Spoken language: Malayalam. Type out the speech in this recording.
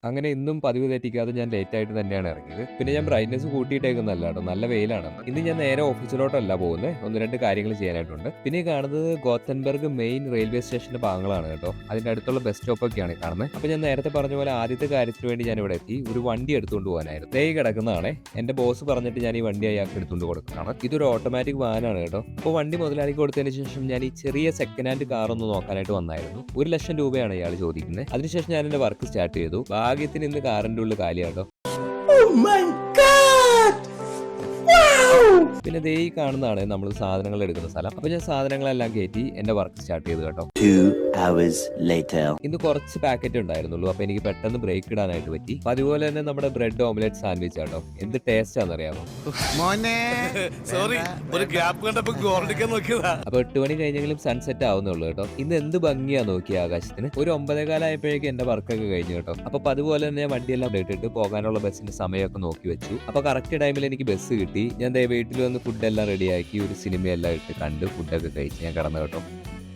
അങ്ങനെ ഇന്നും പതിവ് തെറ്റിക്കാതെ ഞാൻ ലേറ്റ് ആയിട്ട് തന്നെയാണ് ഇറങ്ങിയത്. പിന്നെ ഞാൻ ബ്രൈറ്റ്നസ് കൂട്ടിയിട്ടേക്കുന്നല്ല കേട്ടോ. നല്ല വെയിലാണ്. ഇന്ന് ഞാൻ നേരെ ഓഫീസിലോട്ടല്ല പോകുന്നത്. 1, 2 കാര്യങ്ങൾ ചെയ്യാനായിട്ടുണ്ട്. പിന്നെ ഈ കാണുന്നത് ഗോത്തൻബർഗ് മെയിൻ റെയിൽവേ സ്റ്റേഷന്റെ ഭാഗങ്ങളാണ് കേട്ടോ. അതിന്റെ അടുത്തുള്ള ബസ് സ്റ്റോപ്പ് ഒക്കെയാണ് കാണുന്നത്. അപ്പോൾ ഞാൻ നേരത്തെ പറഞ്ഞ പോലെ ആദ്യത്തെ കാര്യത്തിന് വേണ്ടി ഞാൻ ഇവിടെ എത്തി. ഒരു വണ്ടി എടുത്തുകൊണ്ട് പോകാനായിരുന്നു. ദേ ഈ കിടക്കുന്നതാണേ. എന്റെ ബോസ് പറഞ്ഞിട്ട് ഞാൻ ഈ വണ്ടി അയാൾക്ക് എടുത്തുകൊണ്ട് കൊടുക്കുന്നതാണ്. ഇതൊരു ഓട്ടോമാറ്റിക് വാനാണ് കേട്ടോ. അപ്പോൾ വണ്ടി മുതലാളിക്ക് കൊടുത്തതിന് ശേഷം ഞാൻ ഈ ചെറിയ സെക്കൻഡ് ഹാൻഡ് കാർ ഒന്ന് നോക്കാനായിട്ട് വന്നായിരുന്നു. 1,00,000 രൂപയാണ് ഇയാൾ ചോദിക്കുന്നത്. അതിനുശേഷം ഞാൻ എന്റെ വർക്ക് സ്റ്റാർട്ട് ചെയ്തു. ഭാഗ്യത്തിന് ഇന്ന് കാറിന്റെ ഉള്ളിൽ കാലിയാട്ടോ. പിന്നെ ദേ ഈ കാണുന്നതാണ് നമ്മൾ സാധനങ്ങൾ എടുക്കുന്ന സ്ഥലം. അപ്പൊ ഞാൻ സാധനങ്ങളെല്ലാം കയറ്റി എന്റെ വർക്ക് സ്റ്റാർട്ട് ചെയ്തു കേട്ടോ. 2 hours later. ഇന്ന് കുറച്ച് പാക്കറ്റ് ഉണ്ടായിരുന്നുള്ളൂ. അപ്പൊ എനിക്ക് പെട്ടെന്ന് ബ്രേക്ക് ഇടാനായിട്ട് പറ്റി. അപ്പൊ അതുപോലെ തന്നെ നമ്മുടെ ബ്രെഡ് ഓംലെറ്റ് സാൻഡ്വിച്ച് ആട്ടോ. എന്ത് ടേസ്റ്റ് ആണെന്നറിയാമോ? അപ്പൊ 8 മണി കഴിഞ്ഞെങ്കിലും സൺസെറ്റ് ആവുന്നുള്ളൂ കേട്ടോ. ഇന്ന് എന്ത് ഭംഗിയാ നോക്കിയ ആകാശത്തിന്. ഒരു 9:15 ആയപ്പോഴേക്കും എന്റെ വർക്കൊക്കെ കഴിഞ്ഞു കേട്ടോ. അപ്പൊ അതുപോലെ തന്നെ വണ്ടിയെല്ലാം ഇട്ടിട്ട് പോകാനുള്ള ബസ്സിന്റെ സമയമൊക്കെ നോക്കി വെച്ചു. അപ്പൊ കറക്റ്റ് ടൈമിൽ എനിക്ക് ബസ് കിട്ടി. ഞാൻ വീട്ടിൽ വന്ന് ഫുഡെല്ലാം റെഡിയാക്കി ഒരു സിനിമയെല്ലാം ഇട്ട് കണ്ട് ഫുഡൊക്കെ കഴിച്ച് ഞാൻ കിടന്നു കേട്ടോ.